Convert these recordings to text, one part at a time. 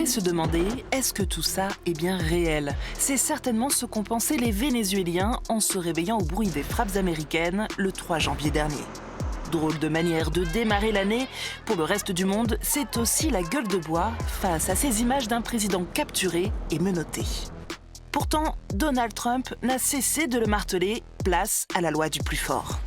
pourrait se demander, est-ce que tout ça est bien réel? C'est certainement ce qu'ont pensé les Vénézuéliens en se réveillant au bruit des frappes américaines le 3 janvier dernier. Drôle de manière de démarrer l'année, pour le reste du monde, c'est aussi la gueule de bois face à ces images d'un président capturé et menotté. Pourtant, Donald Trump n'a cessé de le marteler, place à la loi du plus fort.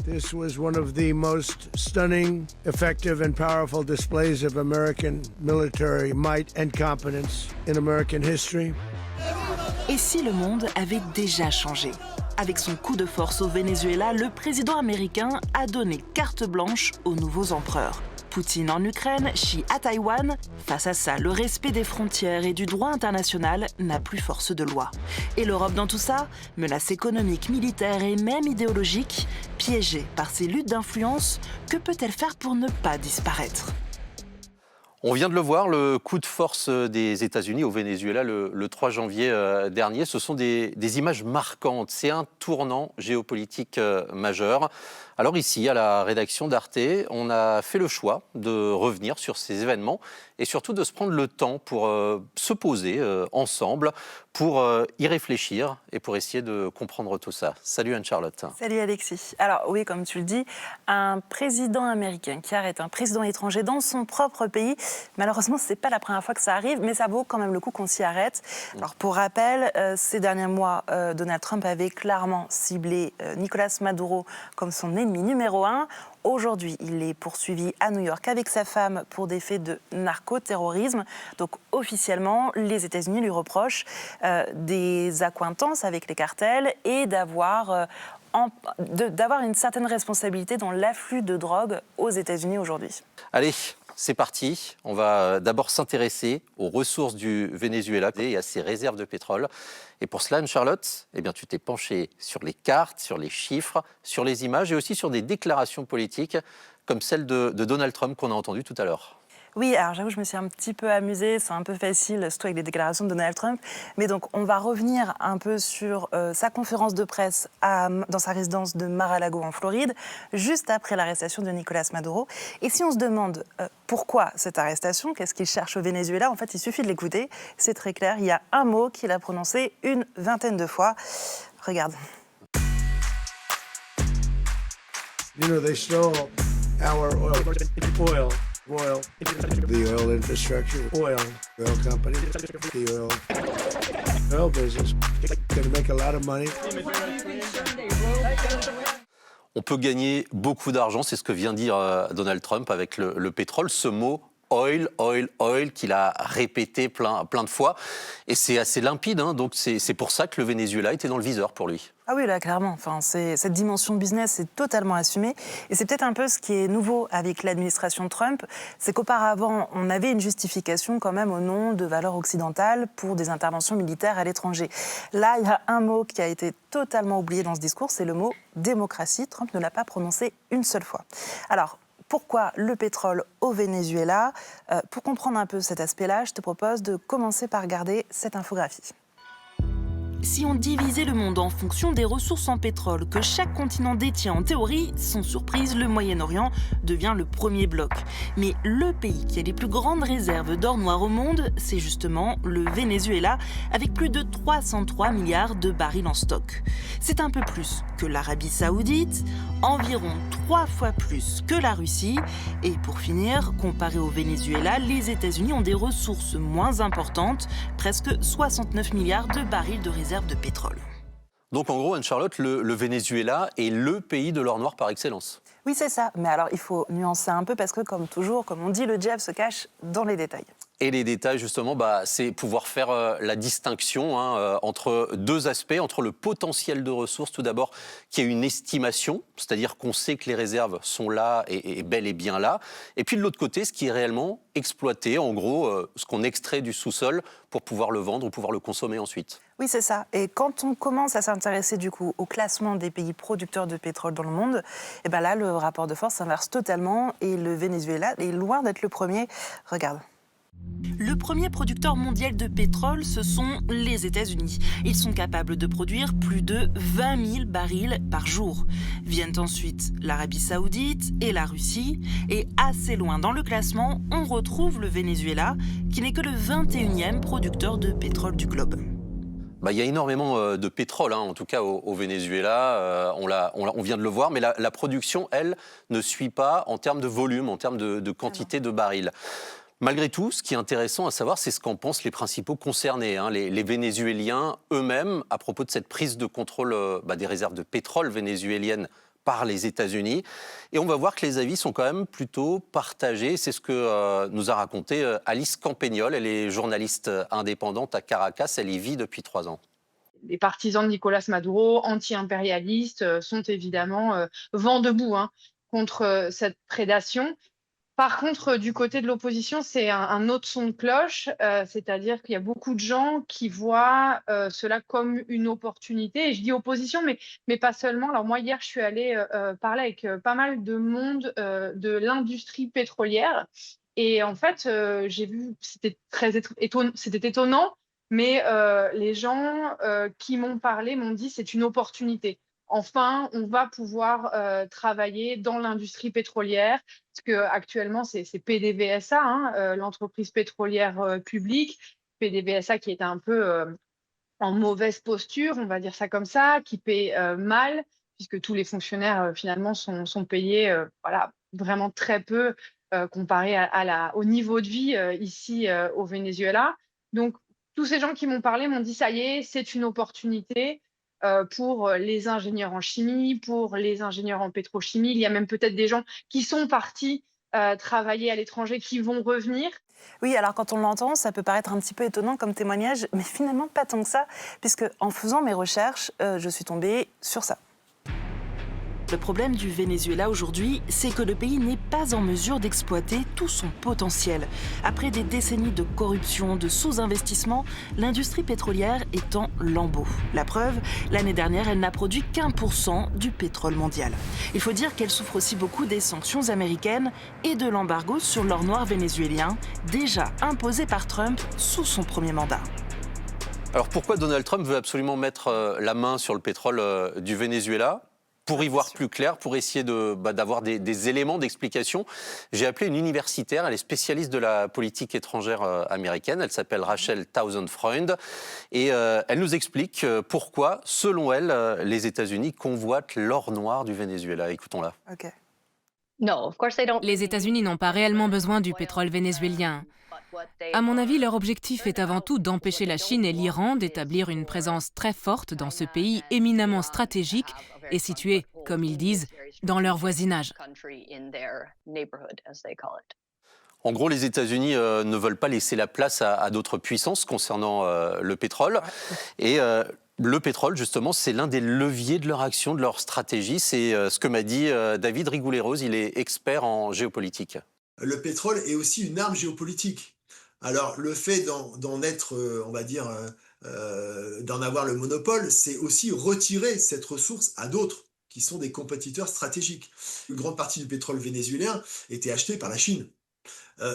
This was one of the most stunning, effective and powerful displays of American military might and competence in American history. Et si le monde avait déjà changé? Avec son coup de force au Venezuela, le président américain a donné carte blanche aux nouveaux empereurs. Poutine en Ukraine, Xi à Taïwan. Face à ça, le respect des frontières et du droit international n'a plus force de loi. Et l'Europe dans tout ça? Menace économique, militaire et même idéologique, piégée par ces luttes d'influence, que peut-elle faire pour ne pas disparaître? On vient de le voir, le coup de force des États-Unis au Venezuela le 3 janvier dernier, ce sont des images marquantes. C'est un tournant géopolitique majeur. Alors ici, à la rédaction d'Arte, on a fait le choix de revenir sur ces événements et surtout de se prendre le temps pour se poser ensemble, pour y réfléchir et pour essayer de comprendre tout ça. Salut Anne-Charlotte. Salut Alexis. Alors oui, comme tu le dis, un président américain qui arrête un président étranger dans son propre pays, malheureusement, ce n'est pas la première fois que ça arrive, mais ça vaut quand même le coup qu'on s'y arrête. Alors pour rappel, ces derniers mois, Donald Trump avait clairement ciblé Nicolás Maduro comme son ennemi numéro 1. Aujourd'hui, il est poursuivi à New York avec sa femme pour des faits de narcoterrorisme. Donc officiellement, les États-Unis lui reprochent des accointances avec les cartels et d'avoir une certaine responsabilité dans l'afflux de drogue aux États-Unis aujourd'hui. Allez, c'est parti. On va d'abord s'intéresser aux ressources du Venezuela et à ses réserves de pétrole. Et pour cela, Anne-Charlotte, tu t'es penchée sur les cartes, sur les chiffres, sur les images et aussi sur des déclarations politiques comme celle de Donald Trump qu'on a entendues tout à l'heure. Oui, alors j'avoue, je me suis un petit peu amusée, c'est un peu facile, surtout avec les déclarations de Donald Trump. Mais donc, on va revenir un peu sur sa conférence de presse dans sa résidence de Mar-a-Lago en Floride, juste après l'arrestation de Nicolás Maduro. Et si on se demande pourquoi cette arrestation, qu'est-ce qu'il cherche au Venezuela, en fait, il suffit de l'écouter, c'est très clair, il y a un mot qu'il a prononcé une vingtaine de fois. Regarde. You know, they stole our oil. Oil, the oil infrastructure, oil company, the oil business. Gonna make a lot of money. On peut gagner beaucoup d'argent, c'est ce que vient dire Donald Trump avec le pétrole. Ce mot oil, oil, oil qu'il a répété plein de fois. Et c'est assez limpide, donc c'est pour ça que le Venezuela était dans le viseur pour lui. Ah oui, là, clairement. Enfin, cette dimension business est totalement assumée. Et c'est peut-être un peu ce qui est nouveau avec l'administration Trump, c'est qu'auparavant, on avait une justification quand même au nom de valeurs occidentales pour des interventions militaires à l'étranger. Là, il y a un mot qui a été totalement oublié dans ce discours, c'est le mot démocratie. Trump ne l'a pas prononcé une seule fois. Alors, pourquoi le pétrole au Venezuela? Pour comprendre un peu cet aspect-là, je te propose de commencer par regarder cette infographie. Si on divisait le monde en fonction des ressources en pétrole que chaque continent détient en théorie, sans surprise, le Moyen-Orient devient le premier bloc. Mais le pays qui a les plus grandes réserves d'or noir au monde, c'est justement le Venezuela, avec plus de 303 milliards de barils en stock. C'est un peu plus que l'Arabie Saoudite, environ 3 fois plus que la Russie. Et pour finir, comparé au Venezuela, les États-Unis ont des ressources moins importantes, presque 69 milliards de barils de réserves de pétrole. Donc en gros, Anne-Charlotte, le Venezuela est le pays de l'or noir par excellence. Oui, c'est ça. Mais alors, il faut nuancer un peu parce que, comme toujours, comme on dit, le diable se cache dans les détails. Et les détails, justement, c'est pouvoir faire la distinction entre deux aspects, entre le potentiel de ressources, tout d'abord, qui est une estimation, c'est-à-dire qu'on sait que les réserves sont là et bel et bien là, et puis de l'autre côté, ce qui est réellement exploité, en gros, ce qu'on extrait du sous-sol pour pouvoir le vendre ou pouvoir le consommer ensuite. Oui, c'est ça. Et quand on commence à s'intéresser du coup au classement des pays producteurs de pétrole dans le monde, et ben là, le rapport de force s'inverse totalement et le Venezuela est loin d'être le premier. Regarde. Le premier producteur mondial de pétrole, ce sont les États-Unis. Ils sont capables de produire plus de 20 000 barils par jour. Viennent ensuite l'Arabie Saoudite et la Russie. Et assez loin dans le classement, on retrouve le Venezuela, qui n'est que le 21e producteur de pétrole du globe. Il y a énormément de pétrole, en tout cas au Venezuela, on vient de le voir, mais la production, elle, ne suit pas en termes de volume, en termes de quantité de barils. Malgré tout, ce qui est intéressant à savoir, c'est ce qu'en pensent les principaux concernés, les Vénézuéliens eux-mêmes, à propos de cette prise de contrôle des réserves de pétrole vénézuéliennes par les États-Unis. Et on va voir que les avis sont quand même plutôt partagés. C'est ce que nous a raconté Alice Campagnol. Elle est journaliste indépendante à Caracas. Elle y vit depuis 3 ans. Les partisans de Nicolas Maduro, anti-impérialistes, sont évidemment vent debout contre cette prédation. Par contre, du côté de l'opposition, c'est un autre son de cloche, c'est-à-dire qu'il y a beaucoup de gens qui voient cela comme une opportunité. Et je dis opposition, mais pas seulement. Alors moi, hier, je suis allée parler avec pas mal de monde de l'industrie pétrolière. Et en fait, j'ai vu, c'était étonnant, mais les gens qui m'ont parlé m'ont dit c'est une opportunité. Enfin, on va pouvoir travailler dans l'industrie pétrolière, parce qu'actuellement, c'est PDVSA, l'entreprise pétrolière publique, PDVSA qui est un peu en mauvaise posture, on va dire ça comme ça, qui paie mal, puisque tous les fonctionnaires finalement sont payés vraiment très peu comparé au niveau de vie ici au Venezuela. Donc, tous ces gens qui m'ont parlé m'ont dit ça y est, c'est une opportunité pour les ingénieurs en chimie, pour les ingénieurs en pétrochimie. Il y a même peut-être des gens qui sont partis travailler à l'étranger, qui vont revenir. Oui, alors quand on l'entend, ça peut paraître un petit peu étonnant comme témoignage, mais finalement pas tant que ça, puisque en faisant mes recherches, je suis tombée sur ça. Le problème du Venezuela aujourd'hui, c'est que le pays n'est pas en mesure d'exploiter tout son potentiel. Après des décennies de corruption, de sous-investissement, l'industrie pétrolière est en lambeaux. La preuve, l'année dernière, elle n'a produit qu'1% du pétrole mondial. Il faut dire qu'elle souffre aussi beaucoup des sanctions américaines et de l'embargo sur l'or noir vénézuélien, déjà imposé par Trump sous son premier mandat. Alors pourquoi Donald Trump veut absolument mettre la main sur le pétrole du Venezuela ? Pour y voir plus clair, pour essayer d'avoir des éléments d'explication, j'ai appelé une universitaire, elle est spécialiste de la politique étrangère américaine, elle s'appelle Rachel Townsend-Freund, et elle nous explique pourquoi, selon elle, les États-Unis convoitent l'or noir du Venezuela. Écoutons-la. Okay. Les États-Unis n'ont pas réellement besoin du pétrole vénézuélien. À mon avis, leur objectif est avant tout d'empêcher la Chine et l'Iran d'établir une présence très forte dans ce pays éminemment stratégique et situé, comme ils disent, dans leur voisinage. En gros, les États-Unis ne veulent pas laisser la place à d'autres puissances concernant le pétrole. Et le pétrole, justement, c'est l'un des leviers de leur action, de leur stratégie. C'est ce que m'a dit David Rigoulet-Rose, il est expert en géopolitique. Le pétrole est aussi une arme géopolitique. Alors, le fait d'en être, on va dire, d'en avoir le monopole, c'est aussi retirer cette ressource à d'autres qui sont des compétiteurs stratégiques. Une grande partie du pétrole vénézuélien était achetée par la Chine.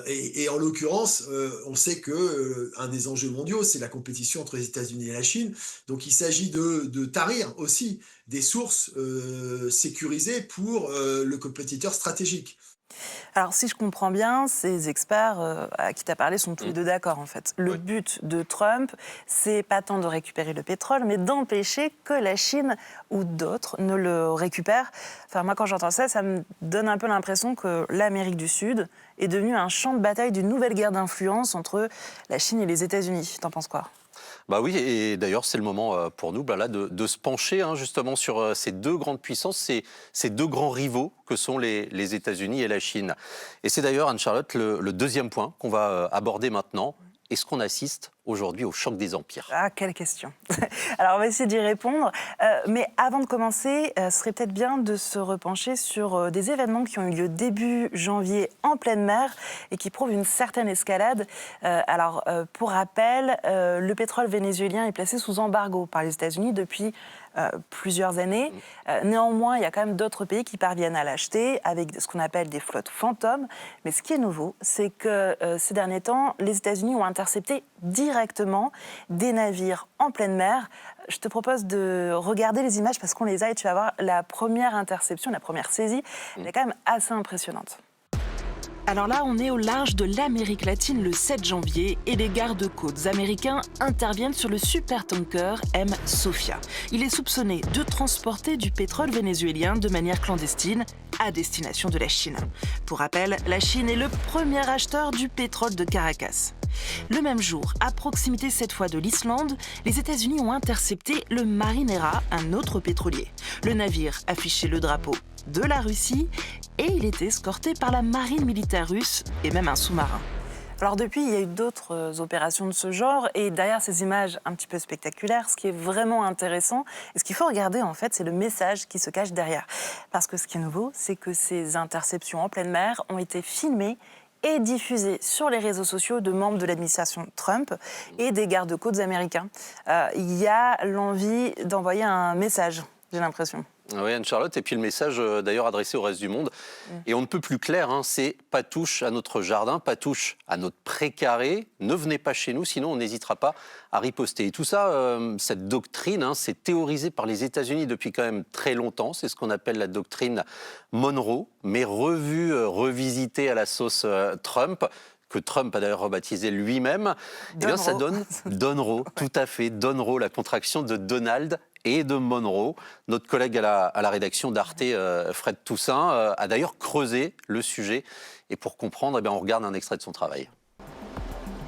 Et en l'occurrence, on sait que un des enjeux mondiaux, c'est la compétition entre les États-Unis et la Chine. Donc, il s'agit de tarir aussi des sources sécurisées pour le compétiteur stratégique. Alors, si je comprends bien, ces experts à qui tu as parlé sont tous les deux d'accord, en fait. Le but de Trump, c'est pas tant de récupérer le pétrole, mais d'empêcher que la Chine ou d'autres ne le récupèrent. Enfin, moi, quand j'entends ça, ça me donne un peu l'impression que l'Amérique du Sud est devenue un champ de bataille d'une nouvelle guerre d'influence entre la Chine et les États-Unis. T'en penses quoi ? Bah oui, et d'ailleurs, c'est le moment pour nous là, de se pencher justement sur ces deux grandes puissances, ces deux grands rivaux que sont les États-Unis et la Chine. Et c'est d'ailleurs, Anne-Charlotte, le deuxième point qu'on va aborder maintenant. Est-ce qu'on assiste aujourd'hui au choc des empires ? Ah, quelle question. Alors, on va essayer d'y répondre. Mais avant de commencer, ce serait peut-être bien de se repencher sur des événements qui ont eu lieu début janvier en pleine mer et qui prouvent une certaine escalade. Pour rappel, le pétrole vénézuélien est placé sous embargo par les États-Unis depuis plusieurs années. Néanmoins, il y a quand même d'autres pays qui parviennent à l'acheter avec ce qu'on appelle des flottes fantômes. Mais ce qui est nouveau, c'est que ces derniers temps, les États-Unis ont intercepté directement des navires en pleine mer. Je te propose de regarder les images parce qu'on les a et tu vas voir la première interception, la première saisie, elle est quand même assez impressionnante. Alors là, on est au large de l'Amérique latine le 7 janvier et les gardes-côtes américains interviennent sur le supertanker M. Sophia. Il est soupçonné de transporter du pétrole vénézuélien de manière clandestine à destination de la Chine. Pour rappel, la Chine est le premier acheteur du pétrole de Caracas. Le même jour, à proximité cette fois de l'Islande, les États-Unis ont intercepté le Marinera, un autre pétrolier. Le navire affichait le drapeau de la Russie et il était escorté par la marine militaire russe et même un sous-marin. Alors depuis, il y a eu d'autres opérations de ce genre et derrière ces images un petit peu spectaculaires, ce qui est vraiment intéressant et ce qu'il faut regarder en fait, c'est le message qui se cache derrière. Parce que ce qui est nouveau, c'est que ces interceptions en pleine mer ont été filmées et diffusées sur les réseaux sociaux de membres de l'administration Trump et des gardes-côtes américains. Il y a l'envie d'envoyer un message, j'ai l'impression. Oui, Anne-Charlotte, et puis le message d'ailleurs adressé au reste du monde. Et on ne peut plus clair, hein, c'est pas touche à notre jardin, pas touche à notre précaré, ne venez pas chez nous, sinon on n'hésitera pas à riposter. Et tout ça, cette doctrine, hein, c'est théorisé par les États-Unis depuis quand même très longtemps, c'est ce qu'on appelle la doctrine Monroe, mais revue, revisitée à la sauce Trump, que Trump a d'ailleurs rebaptisé lui-même. Eh bien, ça donne Donroe, tout à fait, Donroe, la contraction de Donald et de Monroe. Notre collègue à la rédaction d'Arte, Fred Toussaint, a d'ailleurs creusé le sujet. Et pour comprendre, eh bien, on regarde un extrait de son travail.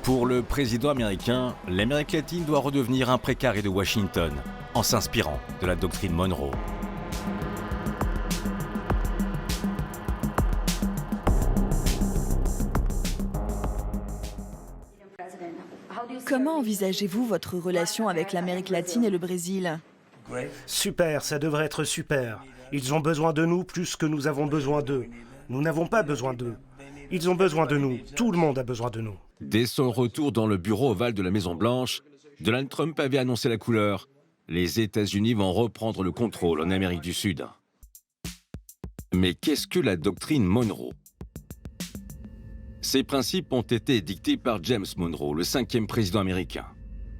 Pour le président américain, l'Amérique latine doit redevenir un précaré de Washington, en s'inspirant de la doctrine Monroe. Comment envisagez-vous votre relation avec l'Amérique latine et le Brésil ? Super, ça devrait être super. Ils ont besoin de nous plus que nous avons besoin d'eux. Nous n'avons pas besoin d'eux. Ils ont besoin de nous. Tout le monde a besoin de nous. Dès son retour dans le bureau ovale de la Maison-Blanche, Donald Trump avait annoncé la couleur. Les États-Unis vont reprendre le contrôle en Amérique du Sud. Mais qu'est-ce que la doctrine Monroe ? Ces principes ont été dictés par James Monroe, le 5e président américain.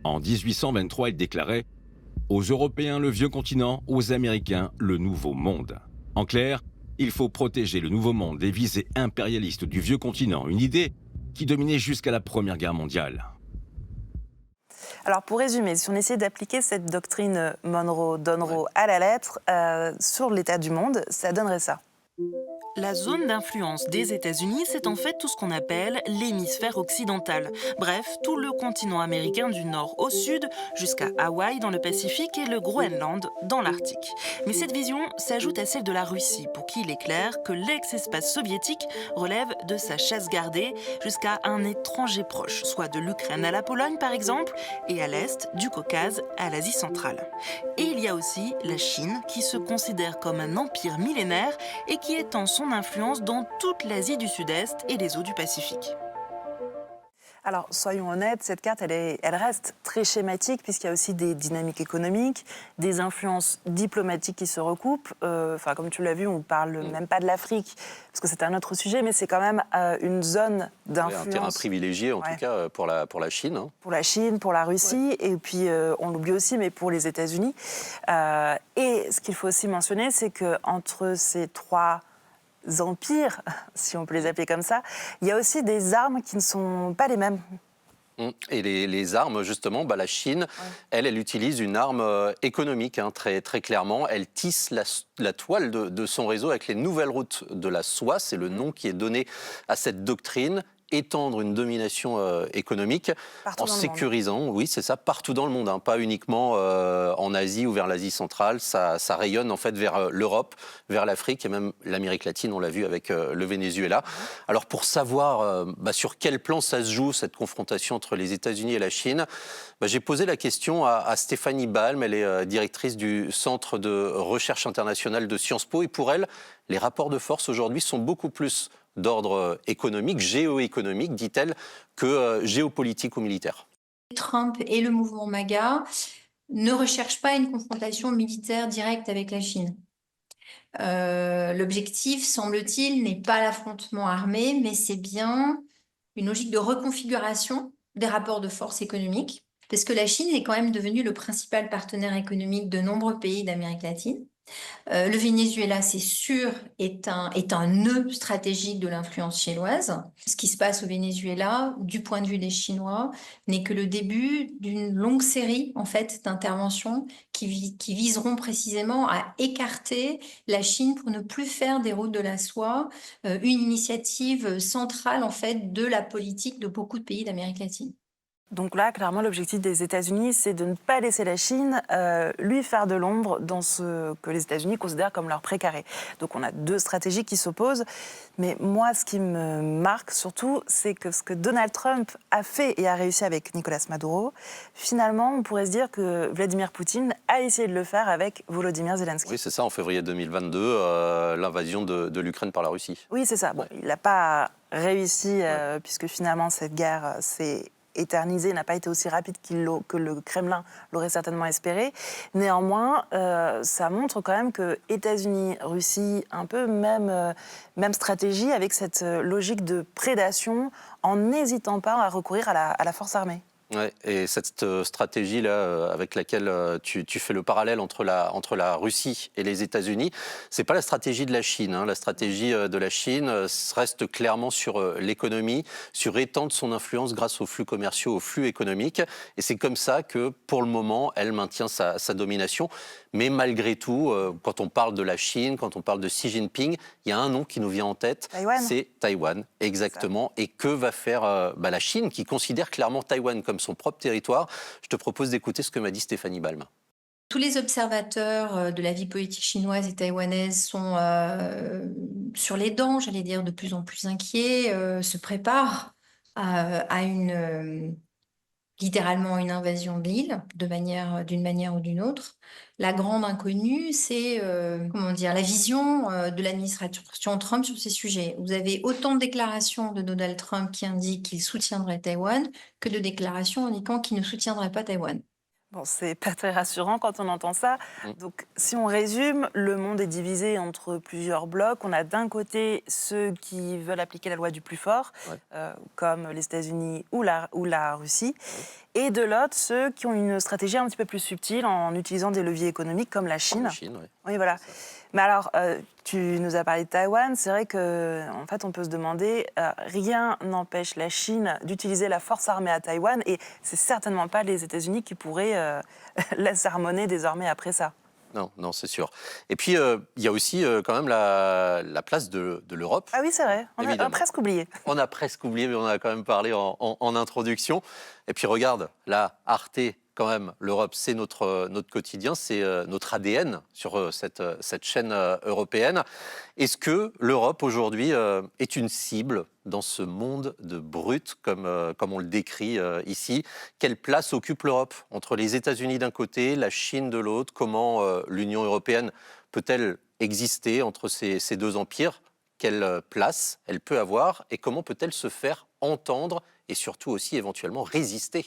En 1823, il déclarait « Aux Européens, le vieux continent, aux Américains, le nouveau monde ». En clair, il faut protéger le nouveau monde des visées impérialistes du vieux continent, une idée qui dominait jusqu'à la Première Guerre mondiale. Alors pour résumer, si on essayait d'appliquer cette doctrine Monroe-Donroe à la lettre sur l'état du monde, ça donnerait ça. La zone d'influence des États-Unis, c'est en fait tout ce qu'on appelle l'hémisphère occidental. Bref, tout le continent américain du nord au sud, jusqu'à Hawaï dans le Pacifique et le Groenland dans l'Arctique. Mais cette vision s'ajoute à celle de la Russie, pour qui il est clair que l'ex-espace soviétique relève de sa chasse gardée jusqu'à un étranger proche, soit de l'Ukraine à la Pologne par exemple, et à l'est, du Caucase à l'Asie centrale. Et il y a aussi la Chine, qui se considère comme un empire millénaire et qui étend son influence dans toute l'Asie du Sud-Est et les eaux du Pacifique. Alors, soyons honnêtes, cette carte, elle reste très schématique puisqu'il y a aussi des dynamiques économiques, des influences diplomatiques qui se recoupent. Comme tu l'as vu, on ne parle même pas de l'Afrique, parce que c'est un autre sujet, mais c'est quand même une zone d'influence. Un terrain privilégié, en tout cas, pour la Chine. Hein. Pour la Chine, pour la Russie, et puis, on l'oublie aussi, mais pour les États-Unis. Et ce qu'il faut aussi mentionner, c'est qu'entre ces trois empires, si on peut les appeler comme ça, il y a aussi des armes qui ne sont pas les mêmes. Et les armes, justement, la Chine, elle utilise une arme économique, hein, très, très clairement. Elle tisse la toile de son réseau avec les nouvelles routes de la soie. C'est le nom qui est donné à cette doctrine. Étendre une domination économique en sécurisant, oui, c'est ça, partout dans le monde, hein, pas uniquement en Asie ou vers l'Asie centrale. Ça rayonne en fait vers l'Europe, vers l'Afrique et même l'Amérique latine, on l'a vu avec le Venezuela. Alors pour savoir sur quel plan ça se joue, cette confrontation entre les États-Unis et la Chine, j'ai posé la question à Stéphanie Balm, elle est directrice du Centre de recherche internationale de Sciences Po, et pour elle, les rapports de force aujourd'hui sont beaucoup plus d'ordre économique, géoéconomique, dit-elle, que géopolitique ou militaire. Trump et le mouvement MAGA ne recherche pas une confrontation militaire directe avec la Chine. L'objectif, semble-t-il, n'est pas l'affrontement armé, mais c'est bien une logique de reconfiguration des rapports de force économiques, parce que la Chine est quand même devenue le principal partenaire économique de nombreux pays d'Amérique latine. Le Venezuela, c'est sûr, est un nœud stratégique de l'influence chinoise. Ce qui se passe au Venezuela, du point de vue des Chinois, n'est que le début d'une longue série en fait, d'interventions qui viseront précisément à écarter la Chine pour ne plus faire des routes de la soie, une initiative centrale en fait, de la politique de beaucoup de pays d'Amérique latine. Donc là, clairement, l'objectif des États-Unis, c'est de ne pas laisser la Chine lui faire de l'ombre dans ce que les États-Unis considèrent comme leur précaré. Donc on a deux stratégies qui s'opposent. Mais moi, ce qui me marque surtout, c'est que ce que Donald Trump a fait et a réussi avec Nicolas Maduro, finalement, on pourrait se dire que Vladimir Poutine a essayé de le faire avec Volodymyr Zelensky. Oui, c'est ça, en février 2022, l'invasion de l'Ukraine par la Russie. Oui, c'est ça. Bon, il n'a pas réussi, puisque finalement, cette guerre, c'est éternisé, n'a pas été aussi rapide que le Kremlin l'aurait certainement espéré. Néanmoins, ça montre quand même que États-Unis, Russie, un peu même stratégie avec cette logique de prédation en n'hésitant pas à recourir à la force armée. Ouais, et cette stratégie-là avec laquelle tu fais le parallèle entre la Russie et les États-Unis, c'est pas la stratégie de la Chine. Hein. La stratégie de la Chine reste clairement sur l'économie, sur étendre son influence grâce aux flux commerciaux, aux flux économiques. Et c'est comme ça que, pour le moment, elle maintient sa domination. Mais malgré tout, quand on parle de la Chine, quand on parle de Xi Jinping, il y a un nom qui nous vient en tête, c'est Taïwan, exactement. Et que va faire la Chine, qui considère clairement Taïwan comme son propre territoire? Je te propose d'écouter ce que m'a dit Stéphanie Balme. Tous les observateurs de la vie politique chinoise et taïwanaise sont sur les dents, j'allais dire, de plus en plus inquiets, se préparent à littéralement une invasion de l'île, d'une manière ou d'une autre. La grande inconnue, c'est la vision de l'administration Trump sur ces sujets. Vous avez autant de déclarations de Donald Trump qui indiquent qu'il soutiendrait Taïwan que de déclarations indiquant qu'il ne soutiendrait pas Taïwan. Bon, c'est pas très rassurant quand on entend ça. Donc, si on résume, le monde est divisé entre plusieurs blocs. On a d'un côté ceux qui veulent appliquer la loi du plus fort, comme les États-Unis ou la Russie, et de l'autre ceux qui ont une stratégie un petit peu plus subtile en utilisant des leviers économiques comme la Chine. Oui, voilà. Mais alors, tu nous as parlé de Taïwan. C'est vrai qu'en fait, on peut se demander, rien n'empêche la Chine d'utiliser la force armée à Taïwan, et c'est certainement pas les États-Unis qui pourraient la sermonner désormais après ça. Non, c'est sûr. Et puis, il y a aussi quand même la place de l'Europe. Ah oui, c'est vrai, on a presque oublié. On a presque oublié, mais on en a quand même parlé en introduction. Et puis regarde, là, Arte, quand même, l'Europe, c'est notre quotidien, c'est notre ADN sur cette chaîne européenne. Est-ce que l'Europe, aujourd'hui, est une cible dans ce monde de brut, comme on le décrit ici? Quelle place occupe l'Europe entre les États-Unis d'un côté, la Chine de l'autre? Comment l'Union européenne peut-elle exister entre ces deux empires? Quelle place elle peut avoir et comment peut-elle se faire entendre et surtout aussi éventuellement résister?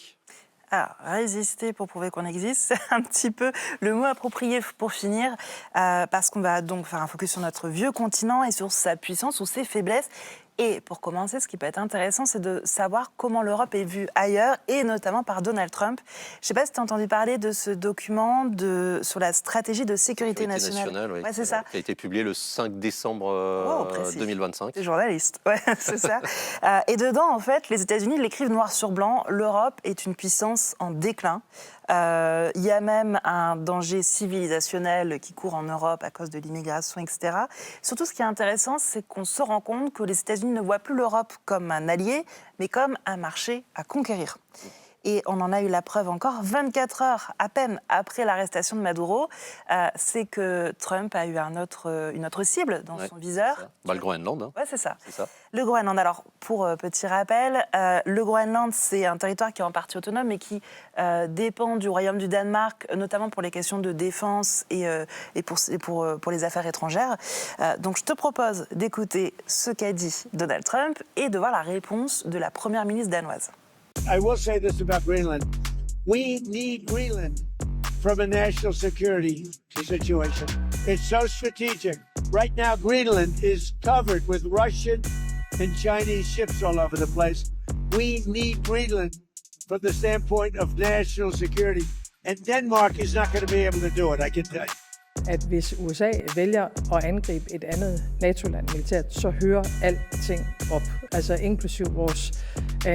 Alors, résister pour prouver qu'on existe, c'est un petit peu le mot approprié pour finir, parce qu'on va donc faire un focus sur notre vieux continent et sur sa puissance ou ses faiblesses. Et pour commencer, ce qui peut être intéressant, c'est de savoir comment l'Europe est vue ailleurs, et notamment par Donald Trump. Je ne sais pas si tu as entendu parler de ce document sur la stratégie de sécurité nationale. Oui, c'est ça. Qui a été publié le 5 décembre 2025. T'es journaliste, c'est ça. Et dedans, en fait, les États-Unis l'écrivent noir sur blanc. L'Europe est une puissance en déclin. Il y a même un danger civilisationnel qui court en Europe à cause de l'immigration, etc. Surtout, ce qui est intéressant, c'est qu'on se rend compte que les États-Unis ne voient plus l'Europe comme un allié, mais comme un marché à conquérir. Et on en a eu la preuve encore 24 heures à peine après l'arrestation de Maduro, c'est que Trump a eu une autre cible dans son viseur. Le Groenland. Hein. Oui, c'est ça. Le Groenland. Alors, pour petit rappel, le Groenland, c'est un territoire qui est en partie autonome et qui dépend du Royaume du Danemark, notamment pour les questions de défense et pour les affaires étrangères. Donc, je te propose d'écouter ce qu'a dit Donald Trump et de voir la réponse de la première ministre danoise. I will say this about Greenland. We need Greenland from a national security situation. It's so strategic. Right now, Greenland is covered with Russian and Chinese ships all over the place. We need Greenland from the standpoint of national security. And Denmark is not going to be able to do it, I can tell you. At hvis USA vælger at angribe et andet NATO-land militært, så hører alting op. Altså inklusiv vores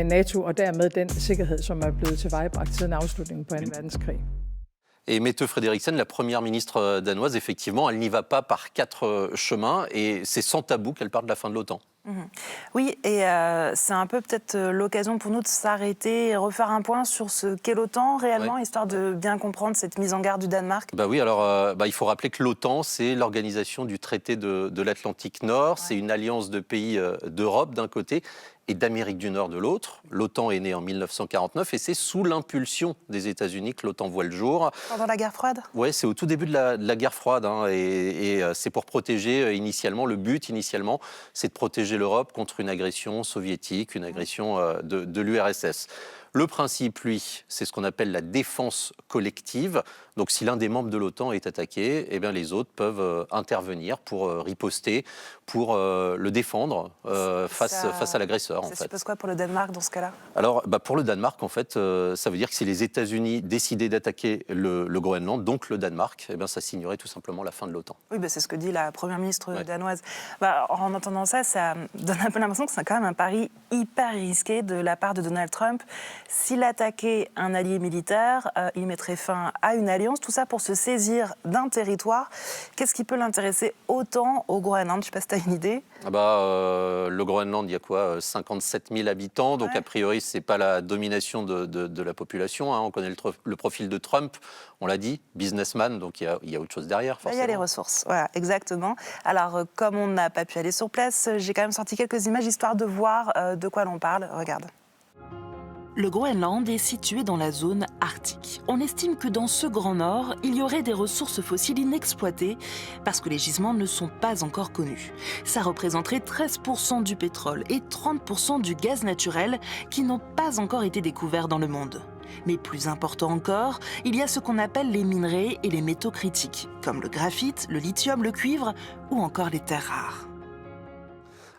NATO og dermed den sikkerhed, som er blevet tilvejebragt siden afslutningen på 2. verdenskrig. Et Mette Frederiksen, la première ministre danoise, effectivement, elle n'y va pas par 4 chemins et c'est sans tabou qu'elle parle de la fin de l'OTAN. Oui, et c'est un peu peut-être l'occasion pour nous de s'arrêter et refaire un point sur ce qu'est l'OTAN réellement, histoire de bien comprendre cette mise en garde du Danemark. Bah oui, alors il faut rappeler que l'OTAN, c'est l'organisation du traité de l'Atlantique Nord, c'est une alliance de pays d'Europe d'un côté et d'Amérique du Nord de l'autre. L'OTAN est née en 1949 et c'est sous l'impulsion des États-Unis que l'OTAN voit le jour. Pendant la guerre froide ? Oui, c'est au tout début de la guerre froide et c'est pour protéger initialement, le but initialement, c'est de protéger l'Europe contre une agression soviétique, une agression de l'URSS. Le principe, lui, c'est ce qu'on appelle la défense collective. Donc si l'un des membres de l'OTAN est attaqué, eh bien, les autres peuvent intervenir pour riposter, pour le défendre face à l'agresseur. Ça suppose quoi pour le Danemark dans ce cas-là ? Alors pour le Danemark, en fait, ça veut dire que si les États-Unis décidaient d'attaquer le Groenland, donc le Danemark, eh bien, ça signerait tout simplement la fin de l'OTAN. Oui, c'est ce que dit la première ministre danoise. En entendant ça, ça donne un peu l'impression que c'est quand même un pari hyper risqué de la part de Donald Trump. S'il attaquait un allié militaire, il mettrait fin à une alliance, tout ça pour se saisir d'un territoire. Qu'est-ce qui peut l'intéresser autant au Groenland ? Je ne sais pas si tu as une idée. Le Groenland, il y a quoi 57 000 habitants, donc a priori, ce n'est pas la domination de la population. On connaît le profil de Trump, on l'a dit, businessman, donc il y a autre chose derrière, forcément. Il y a les ressources, voilà, exactement. Alors, comme on n'a pas pu aller sur place, j'ai quand même sorti quelques images, histoire de voir de quoi l'on parle. Regarde. Le Groenland est situé dans la zone arctique. On estime que dans ce Grand Nord, il y aurait des ressources fossiles inexploitées parce que les gisements ne sont pas encore connus. Ça représenterait 13% du pétrole et 30% du gaz naturel qui n'ont pas encore été découverts dans le monde. Mais plus important encore, il y a ce qu'on appelle les minerais et les métaux critiques, comme le graphite, le lithium, le cuivre ou encore les terres rares.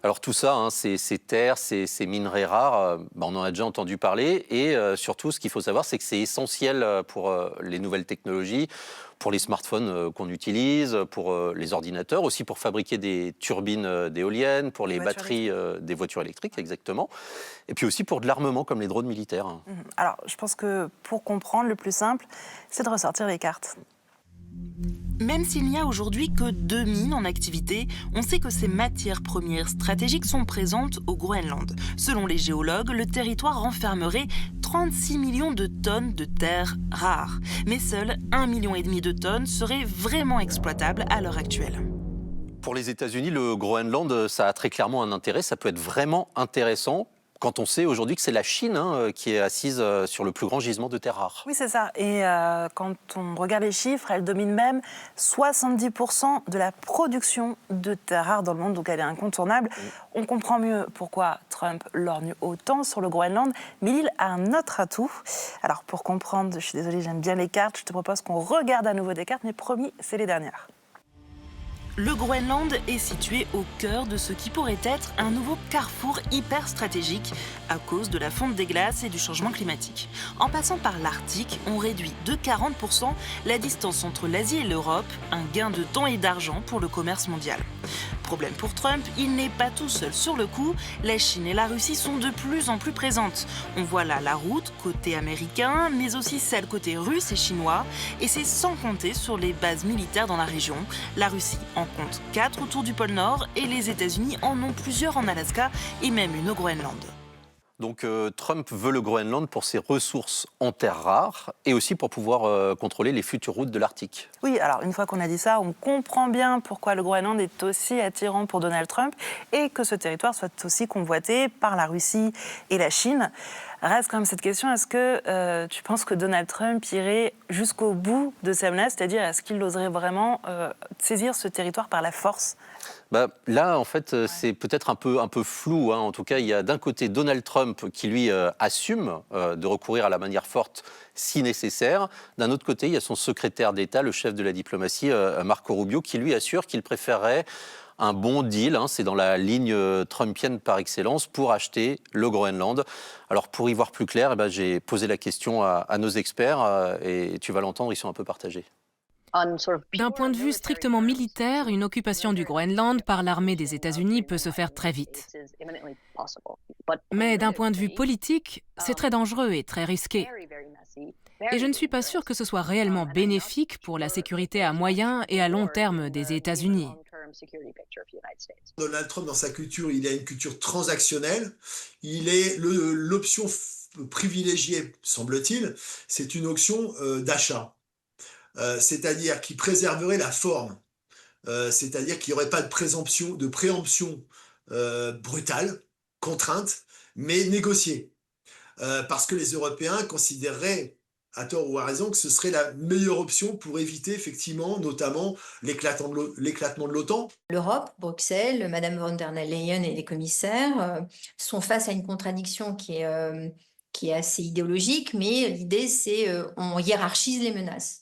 Alors tout ça, ces terres, ces minerais rares, on en a déjà entendu parler et surtout ce qu'il faut savoir, c'est que c'est essentiel pour les nouvelles technologies, pour les smartphones qu'on utilise, pour les ordinateurs, aussi pour fabriquer des turbines d'éoliennes, pour les batteries des voitures électriques, exactement, et puis aussi pour de l'armement comme les drones militaires. Alors je pense que pour comprendre, le plus simple, c'est de ressortir les cartes. Même s'il n'y a aujourd'hui que 2 mines en activité, on sait que ces matières premières stratégiques sont présentes au Groenland. Selon les géologues, le territoire renfermerait 36 millions de tonnes de terres rares. Mais seuls 1,5 million de tonnes seraient vraiment exploitables à l'heure actuelle. Pour les États-Unis, le Groenland, ça a très clairement un intérêt, ça peut être vraiment intéressant. Quand on sait aujourd'hui que c'est la Chine qui est assise sur le plus grand gisement de terres rares. Oui, c'est ça. Et quand on regarde les chiffres, elle domine même 70% de la production de terres rares dans le monde, donc elle est incontournable. On comprend mieux pourquoi Trump lorgne autant sur le Groenland, mais l'île a un autre atout. Alors pour comprendre, je suis désolée, j'aime bien les cartes, je te propose qu'on regarde à nouveau des cartes, mais promis, c'est les dernières. Le Groenland est situé au cœur de ce qui pourrait être un nouveau carrefour hyper stratégique à cause de la fonte des glaces et du changement climatique. En passant par l'Arctique, on réduit de 40% la distance entre l'Asie et l'Europe, un gain de temps et d'argent pour le commerce mondial. Problème pour Trump, il n'est pas tout seul sur le coup, la Chine et la Russie sont de plus en plus présentes. On voit là la route côté américain, mais aussi celle côté russe et chinois, et c'est sans compter sur les bases militaires dans la région. La Russie en compte 4 autour du pôle Nord et les États-Unis en ont plusieurs en Alaska et même une au Groenland. Donc Trump veut le Groenland pour ses ressources en terres rares et aussi pour pouvoir contrôler les futures routes de l'Arctique. Oui, alors une fois qu'on a dit ça, on comprend bien pourquoi le Groenland est aussi attirant pour Donald Trump et que ce territoire soit aussi convoité par la Russie et la Chine. Reste quand même cette question, est-ce que tu penses que Donald Trump irait jusqu'au bout de sa menace, c'est-à-dire est-ce qu'il oserait vraiment saisir ce territoire par la force? Là, en fait, c'est peut-être un peu flou. En tout cas, il y a d'un côté Donald Trump qui, lui, assume de recourir à la manière forte si nécessaire. D'un autre côté, il y a son secrétaire d'État, le chef de la diplomatie, Marco Rubio, qui lui assure qu'il préférerait un bon deal, c'est dans la ligne trumpienne par excellence, pour acheter le Groenland. Alors, pour y voir plus clair, j'ai posé la question à nos experts, et tu vas l'entendre, ils sont un peu partagés. D'un point de vue strictement militaire, une occupation du Groenland par l'armée des États-Unis peut se faire très vite. Mais d'un point de vue politique, c'est très dangereux et très risqué. Et je ne suis pas sûre que ce soit réellement bénéfique pour la sécurité à moyen et à long terme des États-Unis. Donald Trump, dans sa culture, il a une culture transactionnelle. Il est l'option privilégiée, semble-t-il, c'est une option d'achat. C'est-à-dire qui préserverait la forme, c'est-à-dire qu'il n'y aurait pas de préemption brutale, contrainte, mais négociée. Parce que les Européens considéreraient, à tort ou à raison, que ce serait la meilleure option pour éviter effectivement, notamment, l'éclatement de l'OTAN. L'Europe, Bruxelles, Madame von der Leyen et les commissaires sont face à une contradiction qui est assez idéologique, mais l'idée c'est on hiérarchise les menaces.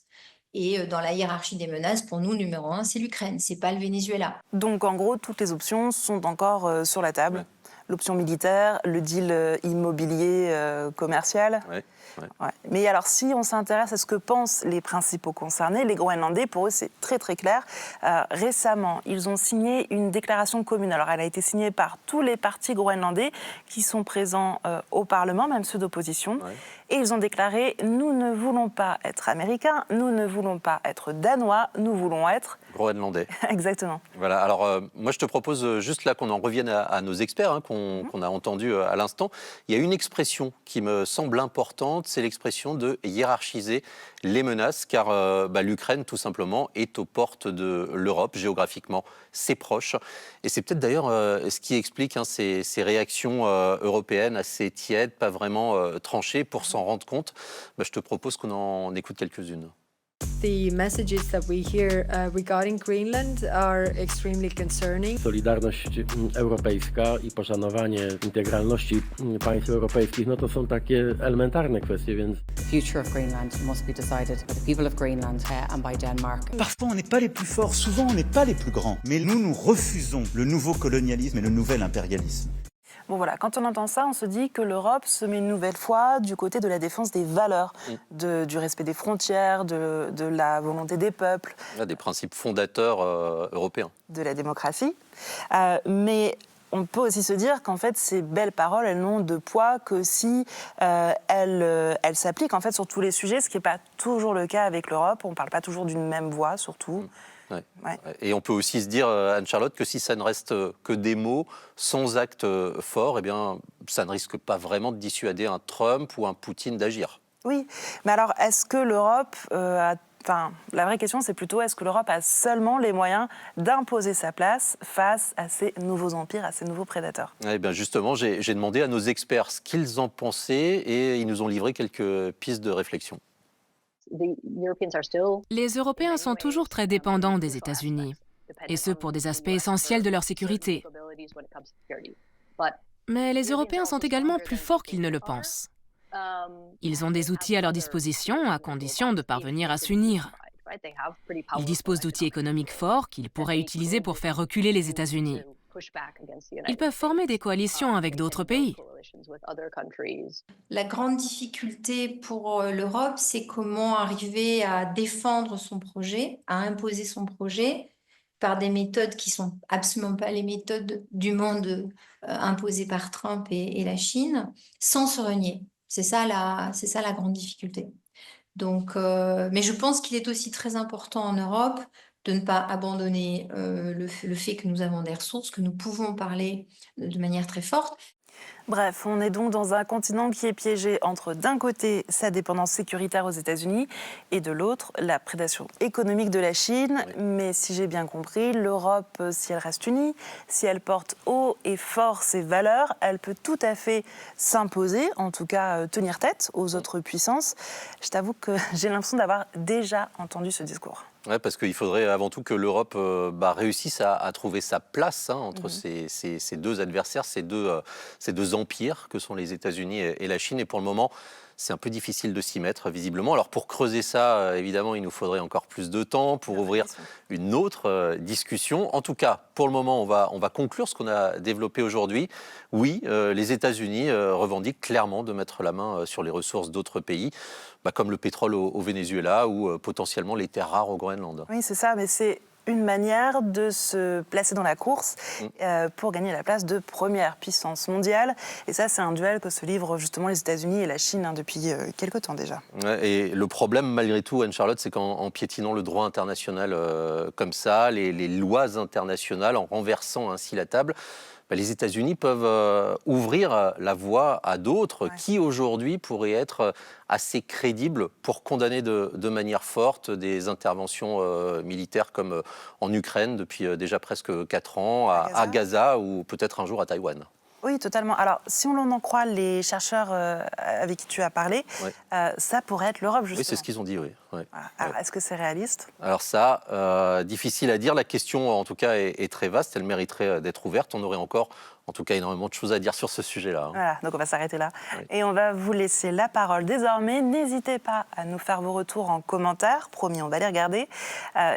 Et dans la hiérarchie des menaces, pour nous, numéro 1, c'est l'Ukraine, c'est pas le Venezuela. Donc en gros, toutes les options sont encore sur la table. Ouais. L'option militaire, le deal immobilier commercial. Ouais. Ouais. Mais alors, si on s'intéresse à ce que pensent les principaux concernés, les Groenlandais, pour eux, c'est très très clair. Récemment, ils ont signé une déclaration commune. Alors, elle a été signée par tous les partis groenlandais qui sont présents au Parlement, même ceux d'opposition. Ouais. Et ils ont déclaré « Nous ne voulons pas être américains, nous ne voulons pas être danois, nous voulons être… » Groenlandais. Exactement. Voilà, alors moi je te propose juste là qu'on en revienne à nos experts qu'on a entendus à l'instant. Il y a une expression qui me semble importante, c'est l'expression de hiérarchiser les menaces, car l'Ukraine tout simplement est aux portes de l'Europe, géographiquement c'est proche. Et c'est peut-être d'ailleurs ce qui explique ces réactions européennes assez tièdes, pas vraiment tranchées. Pour s'en rendre compte, je te propose qu'on en écoute quelques-unes. The messages that we hear regarding Greenland are extremely concerning. Solidarność europejska i poszanowanie integralności państw europejskich, to są takie elementarne kwestie, więc... The future of Greenland must be decided by the people of Greenland and by Denmark. Parfois on n'est pas les plus forts, souvent on n'est pas les plus grands, mais nous refusons le nouveau colonialisme et le nouvel impérialisme. Bon voilà, quand on entend ça, on se dit que l'Europe se met une nouvelle fois du côté de la défense des valeurs, du respect des frontières, de la volonté des peuples. Des principes fondateurs européens. De la démocratie. Mais on peut aussi se dire qu'en fait, ces belles paroles, elles n'ont de poids que si elles s'appliquent en fait sur tous les sujets, ce qui n'est pas toujours le cas avec l'Europe. On ne parle pas toujours d'une même voix, surtout. Ouais. Ouais. Et on peut aussi se dire, Anne-Charlotte, que si ça ne reste que des mots, sans acte fort, ça ne risque pas vraiment de dissuader un Trump ou un Poutine d'agir. Oui, mais alors est-ce que l'Europe la vraie question, c'est plutôt est-ce que l'Europe a seulement les moyens d'imposer sa place face à ces nouveaux empires, à ces nouveaux prédateurs? Justement, j'ai demandé à nos experts ce qu'ils en pensaient et ils nous ont livré quelques pistes de réflexion. Les Européens sont toujours très dépendants des États-Unis, et ce pour des aspects essentiels de leur sécurité. Mais les Européens sont également plus forts qu'ils ne le pensent. Ils ont des outils à leur disposition, à condition de parvenir à s'unir. Ils disposent d'outils économiques forts qu'ils pourraient utiliser pour faire reculer les États-Unis. Ils peuvent former des coalitions avec d'autres pays. La grande difficulté pour l'Europe, c'est comment arriver à défendre son projet, à imposer son projet par des méthodes qui ne sont absolument pas les méthodes du monde imposées par Trump et la Chine, sans se renier. C'est ça la grande difficulté. Donc, mais je pense qu'il est aussi très important en Europe de ne pas abandonner le fait que nous avons des ressources, que nous pouvons parler de manière très forte. Bref, on est donc dans un continent qui est piégé entre, d'un côté, sa dépendance sécuritaire aux États-Unis et de l'autre, la prédation économique de la Chine. Oui. Mais si j'ai bien compris, l'Europe, si elle reste unie, si elle porte haut et fort ses valeurs, elle peut tout à fait s'imposer, en tout cas tenir tête aux autres puissances. Je t'avoue que j'ai l'impression d'avoir déjà entendu ce discours. Ouais, parce qu'il faudrait avant tout que l'Europe réussisse à trouver sa place entre ces deux adversaires, ces deux empires que sont les États-Unis et la Chine. Et pour le moment, c'est un peu difficile de s'y mettre, visiblement. Alors pour creuser ça, évidemment, il nous faudrait encore plus de temps pour ouvrir une autre discussion. En tout cas, pour le moment, on va conclure ce qu'on a développé aujourd'hui. Oui, les États-Unis revendiquent clairement de mettre la main sur les ressources d'autres pays, comme le pétrole au Venezuela ou potentiellement les terres rares au Groenland. Oui, c'est ça, mais c'est une manière de se placer dans la course pour gagner la place de première puissance mondiale. Et ça, c'est un duel que se livrent justement les États-Unis et la Chine depuis quelque temps déjà. Ouais, et le problème, malgré tout, Anne-Charlotte, c'est qu'en piétinant le droit international comme ça, les lois internationales, en renversant ainsi la table, les États-Unis peuvent ouvrir la voie à d'autres qui, aujourd'hui, pourraient être assez crédibles pour condamner de manière forte des interventions militaires comme en Ukraine depuis déjà presque 4 ans, à Gaza ou peut-être un jour à Taïwan. Oui, totalement. Alors, si on en croit les chercheurs avec qui tu as parlé, ça pourrait être l'Europe, justement. Oui, c'est ce qu'ils ont dit, oui. Voilà. Alors, est-ce que c'est réaliste ? Alors ça, difficile à dire. La question, en tout cas, est très vaste. Elle mériterait d'être ouverte. On aurait encore, en tout cas, énormément de choses à dire sur ce sujet-là. Voilà, donc on va s'arrêter là. Oui. Et on va vous laisser la parole désormais. N'hésitez pas à nous faire vos retours en commentaire. Promis, on va les regarder.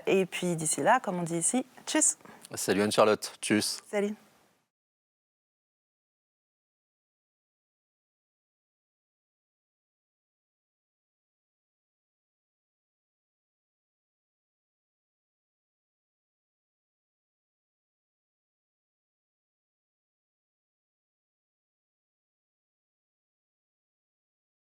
Et puis, d'ici là, comme on dit ici, tchuss ! Salut Anne-Charlotte, tchuss. Salut.